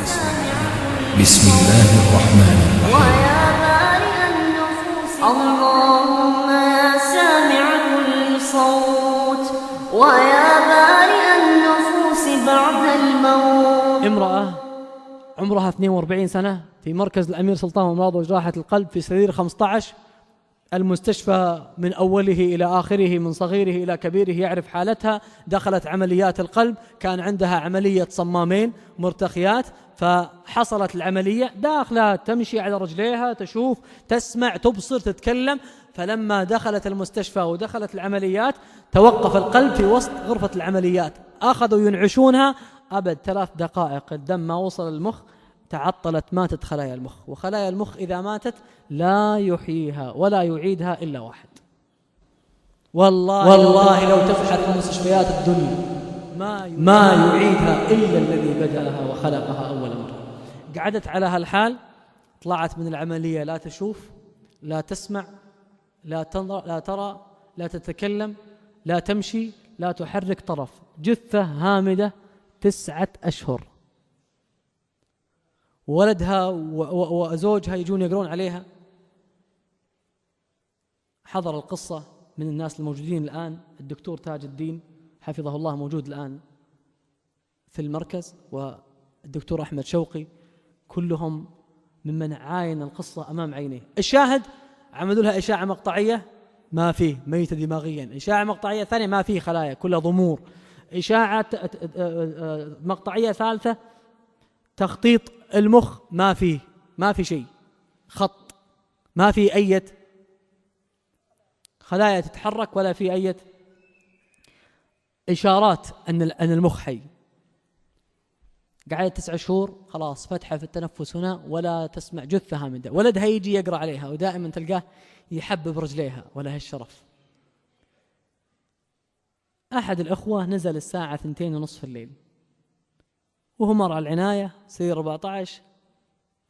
بسم الله الرحمن الرحيم. ويا بارئ النفوس اللهم يا سامع كل صوت ويا بارئ النفوس بعد الموت. امرأة عمرها 42 سنة في مركز الأمير سلطان أمراض وجراحة القلب في سرير 15. المستشفى من أوله إلى آخره، من صغيره إلى كبيره يعرف حالتها. دخلت عمليات القلب، كان عندها عملية صمامين مرتخيات، فحصلت العملية داخلة تمشي على رجليها، تشوف تسمع تبصر تتكلم. فلما دخلت المستشفى ودخلت العمليات توقف القلب في وسط غرفة العمليات، أخذوا ينعشونها أبد 3 دقائق الدم ما وصل المخ، تعطلت، ماتت خلايا المخ. وخلايا المخ إذا ماتت لا يحييها ولا يعيدها إلا واحد. والله لو تفحت مستشفيات الدنيا ما يعيدها إلا الذي بدأها وخلقها أول مرة. قعدت على هالحال، طلعت من العملية لا تشوف لا تسمع لا ترى لا تتكلم لا تمشي لا تحرك طرف، جثة هامدة 9 أشهر. ولدها وزوجها يجون يقرون عليها. حضر القصة من الناس الموجودين الآن الدكتور تاج الدين حفظه الله، موجود الآن في المركز، والدكتور أحمد شوقي، كلهم ممن عاين القصة أمام عينيه. الشاهد عملوا لها إشاعة مقطعية ما فيه، ميتة دماغيا. إشاعة مقطعية ثانية ما فيه خلايا، كلها ضمور. إشاعة مقطعية ثالثة تخطيط المخ ما في شيء، خط، ما في أي خلايا تتحرك ولا في أي إشارات أن المخ حي. قعدت 9 شهور، خلاص فتحة في التنفس هنا ولا تسمع، جثة هامدة. ولدها يجي يقرأ عليها ودائما تلقاه يحبب رجليها ولا هالشرف. أحد الأخوة نزل الساعة 2:30 الليل وهو مر على العناية سرير 14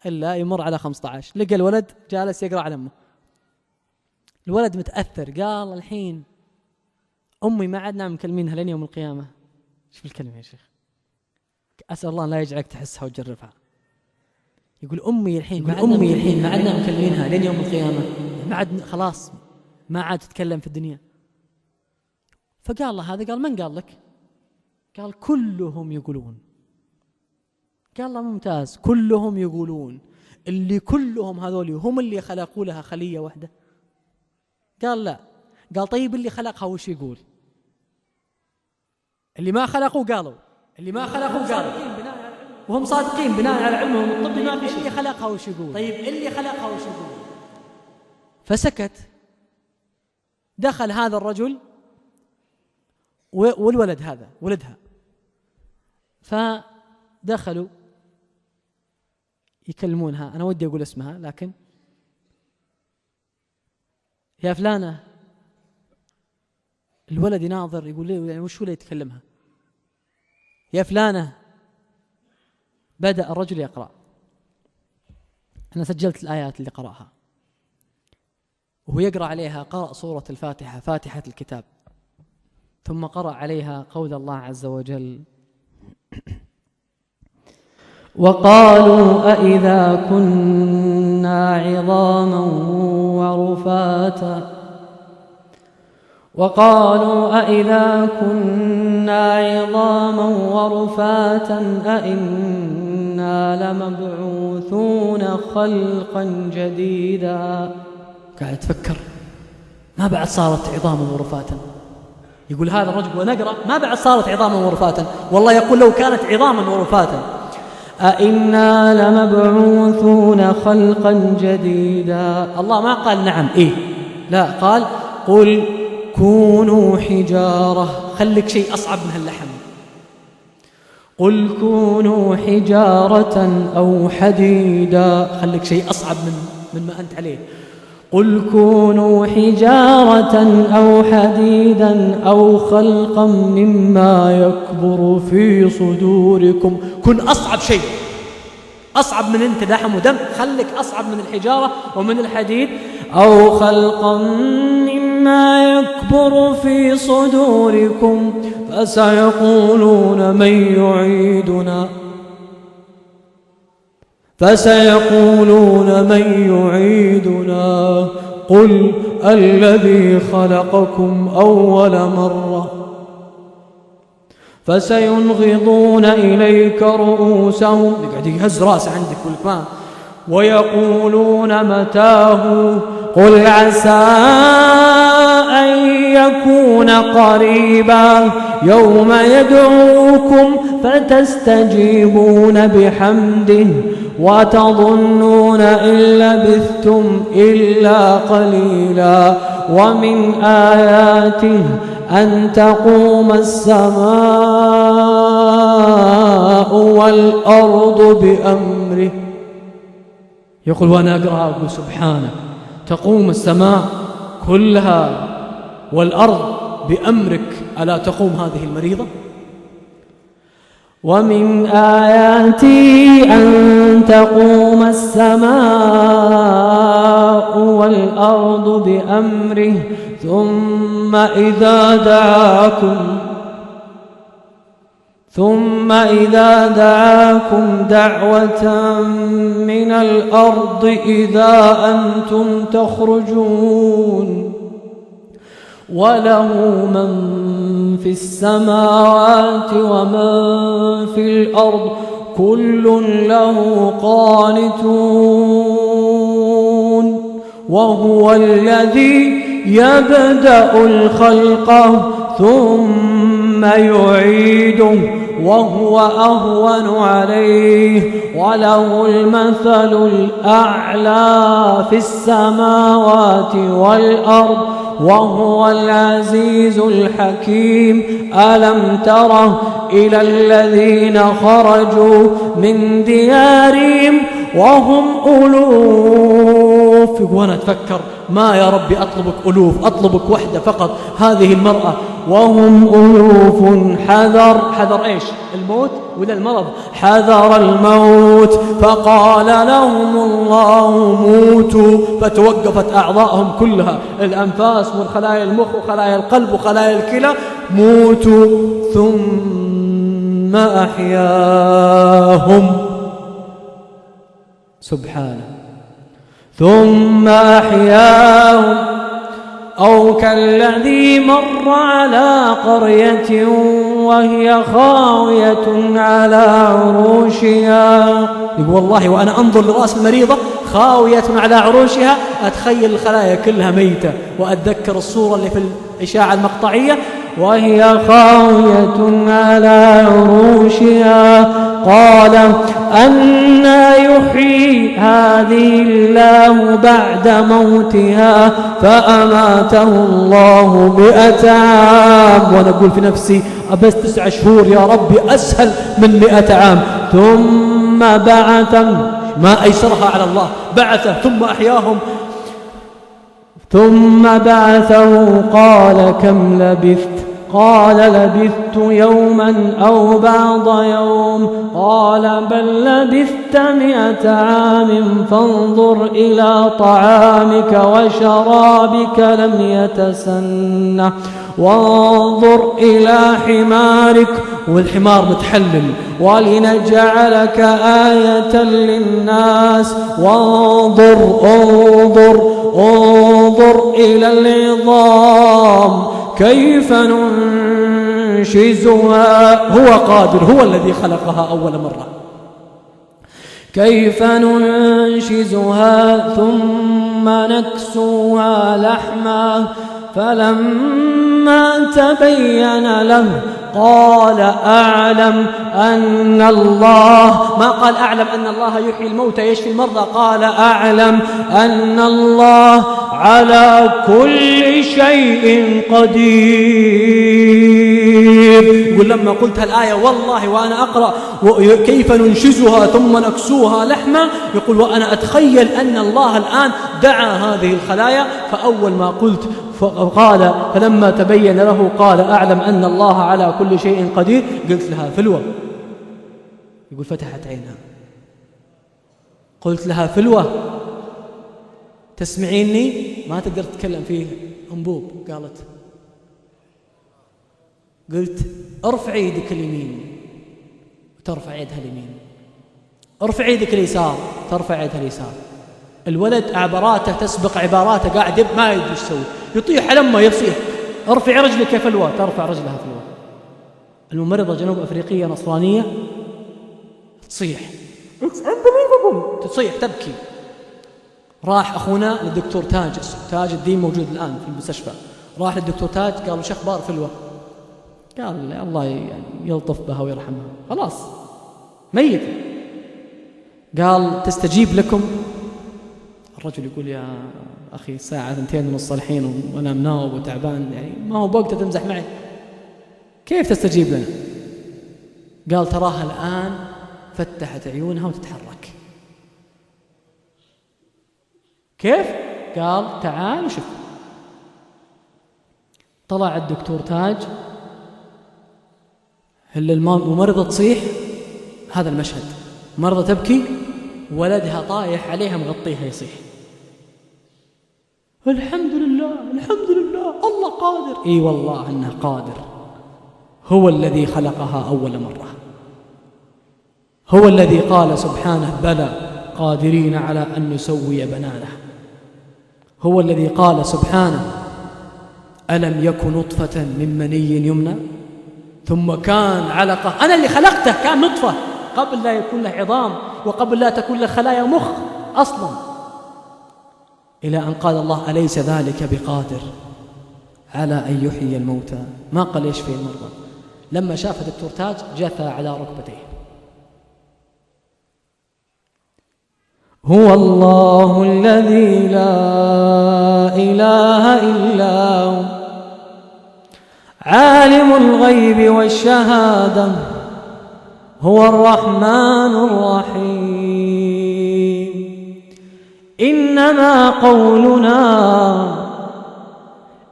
إلا يمر على 15، لقى الولد جالس يقرأ على أمه. الولد متأثر، قال الحين أمي ما عدنا مكلمينها لين يوم القيامة. شوف الكلمة يا شيخ، أسأل الله لا يجعلك تحسها وتجربها. يقول أمي الحين ما عدنا مكلمينها لين يوم القيامة، ما عد خلاص ما عاد تتكلم في الدنيا. فقال له هذا، قال من قال لك؟ قال كلهم يقولون. قال له ممتاز، كلهم يقولون. اللي كلهم هذول هم اللي خلقوا لها خلية واحدة؟ قال لا. قال طيب اللي خلقها وش يقول؟ اللي ما خلقوا قالوا، اللي ما خلقوا قالوا، وهم صادقين بناء على علمهم الطبي ما في شيء. اللي خلقها وش يقول؟ طيب اللي خلقها وش يقول؟ فسكت. دخل هذا الرجل والولد هذا ولدها، فدخلوا يكلمونها. أنا ودي أقول اسمها لكن يا فلانة. الولد يناظر يقول لي يعني وش هو اللي يتكلمها؟ يا فلانة. بدأ الرجل يقرأ. أنا سجلت الآيات اللي قرأها وهو يقرأ عليها. قرأ سورة الفاتحة، فاتحة الكتاب، ثم قرأ عليها قول الله عز وجل: وقالوا أإذا كنا عظاما ورفاتا أإنا لمبعوثون خلقا جديدا. قاعد تفكر ما بعد صارت عظاما ورفاتا. يقول هذا الرجل ونقرأ ما بعد صارت عظاما ورفاتا، والله يقول لو كانت عظاما ورفاتا أإنا لمبعوثون خلقا جديدا. الله ما قال نعم لا، قال قل كونوا حجارة. خليك شيء أصعب من هاللحم. قل كونوا حجارة أو حديدا. خليك شيء أصعب من ما أنت عليه. قل كونوا حجارة أو حديدا أو خلقا مما يكبر في صدوركم. كن أصعب شيء، أصعب من أنت لحم ودم. خليك أصعب من الحجارة ومن الحديد. أو خلقا مما يكبر في صدوركم فسيقولون من يعيدنا. فسيقولون من يعيدنا قل الذي خلقكم أول مرة فسينغضون إليك رؤوسهم، قاعد يهز راسه عندك والكمان، ويقولون متاه قل عسى أن يكون قريبا يوم يدعوكم فتستجيبون بحمده وتظنون إن لبثتم إلا قليلا. ومن آياته أن تقوم السماء والأرض بأمره. يقول وأنا أقرأ أقول سبحانه، تقوم السماء كلها والأرض بأمرك، ألا تقوم هذه المريضة؟ ومن آياته أن تقوم السماء والأرض بأمره ثم إذا دعاكم دعوة من الأرض إذا أنتم تخرجون. وله من في السماوات ومن في الأرض كل له قانتون. وهو الذي يبدأ الخلق ثم يعيده وهو أهون عليه وله المثل الأعلى في السماوات والأرض وهو العزيز الحكيم. ألم تر إلى الذين خرجوا من ديارهم وهم ألوف. وأنا أتفكر ما يا ربي أطلبك ألوف، أطلبك وحدة فقط، هذه المرأة وهم ألوف حذر إيش؟ الموت ولا المرض؟ حذر الموت فقال لهم الله موتوا، فتوقفت أعضاءهم كلها، الأنفاس والخلايا المخ وخلايا القلب وخلايا الكلى، موتوا ثم أحياهم سبحانه، ثم أحياهم. أو كالذي مر على قرية وهي خاوية على عروشها. يقول والله وأنا أنظر لرأس المريضة خاوية على عروشها أتخيل الخلايا كلها ميتة، وأتذكر الصورة اللي في الإشاعة المقطعية وهي خاوية على عروشها. قال أنى يحيي هذه الله بعد موتها فأماته الله 100 عام. وأنا أقول في نفسي أبس 9 شهور يا ربي أسهل من 100 عام. ثم بعث، ما أيسرها على الله، بعثه ثم أحياهم. ثم بعثه قال كم لبثت؟ قال لبثت يوما أو بعض يوم. قال بل لبثت 100 عام فانظر إلى طعامك وشرابك لم يتسنه وانظر إلى حمارك، والحمار متحلل، ولنجعلك آية للناس. وانظر إلى العظام كيف ننشزها. هو قادر، هو الذي خلقها أول مرة. كيف ننشزها ثم نكسوها لحما. فلما تبين له قال أعلم أن الله، ما قال أعلم أن الله يحيي الموتى يشفي المرضى، قال أعلم أن الله على كل شيء قدير. يقول لما قلت الآية والله وأنا أقرأ كيف ننشزها ثم نكسوها لحما، يقول وأنا أتخيل أن الله الآن دعا هذه الخلايا، فأول ما قلت قال فلما تبين له قال أعلم أن الله على كل شيء قدير، قلت لها فلوة. يقول فتحت عينها، قلت لها فلوة تسمعيني؟ ما تقدر تتكلم فيه أنبوب. قالت، قلت ارفع يدك اليمين، وترفع يدها اليمين، ارفع يدك اليسار، ترفع يدها اليسار. الولد عباراته تسبق عباراته، قاعد ما يدري ايش يسوي، يطيح لما يصيح ارفع رجلك يا فلوى، ترفع رجلها فلوى. الممرضة جنوب أفريقية نصرانية تصيح تصيح تبكي. راح أخونا للدكتور تاج الدين، موجود الآن في المستشفى، راح للدكتور تاج قال له شو أخبار فلوى؟ قال الله يعني يلطف بها ويرحمها، خلاص ميتة. قال تستجيب لكم؟ الرجل يقول يا أخي الساعة 2:30 الحين وأنا مناوب وتعبان، يعني ما هو بوقته تمزح معي، كيف تستجيب لنا؟ قال تراها الآن فتحت عيونها وتتحرك. كيف؟ قال تعال وشوف. طلع الدكتور تاج، الممرضة تصيح، هذا المشهد، مرضى تبكي، ولدها طايح عليها مغطيها يصيح. الحمد لله الحمد لله الله قادر. اي والله انه قادر، هو الذي خلقها أول مرة، هو الذي قال سبحانه بلى قادرين على أن نسوي بنانه، هو الذي قال سبحانه ألم يك نطفة من مني يمنى ثم كان علقة. أنا اللي خلقته كان نطفة قبل لا يكون له عظام وقبل لا تكون له خلايا مخ أصلا، إلى أن قال الله أليس ذلك بقادر على أن يحيي الموتى. ما قال يشفي المرضى. لما شاف الدكتور تاج جثى على ركبتيه. هو الله الذي لا إله إلا هو عالم الغيب والشهادة هو الرحمن الرحيم.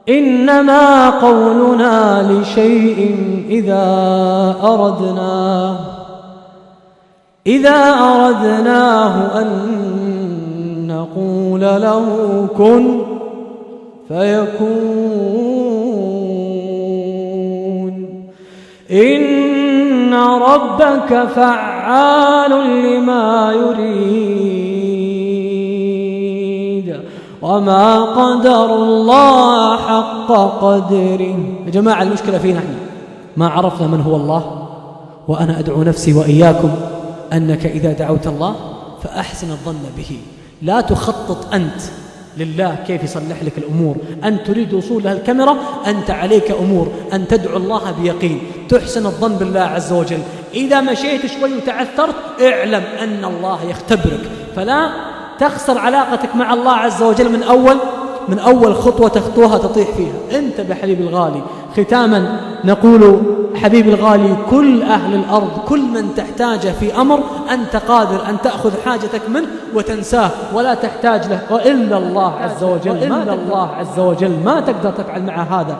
إنما قولنا لشيء إذا أردناه أن نقول له كن فيكون. إن ربك فعال لما يريد وما قدر الله حق قدره. يا جماعة المشكلة فينا احنا ما عرفنا من هو الله. وأنا أدعو نفسي وإياكم أنك إذا دعوت الله فأحسن الظن به، لا تخطط أنت لله كيف يصلح لك الأمور. أن تريد وصول لها الكاميرا، أنت عليك أمور أن تدعو الله بيقين، تحسن الظن بالله عز وجل. إذا مشيت شوي وتعثرت اعلم أن الله يختبرك، فلا تخسر علاقتك مع الله عز وجل من أول خطوة تخطوها تطيح فيها. انتبه حبيبي الغالي. ختاما نقول حبيبي الغالي، كل أهل الأرض كل من تحتاجه في أمر أنت قادر أن تأخذ حاجتك منه وتنساه ولا تحتاج له، وإلا الله عز وجل ما تقدر تفعل مع هذا.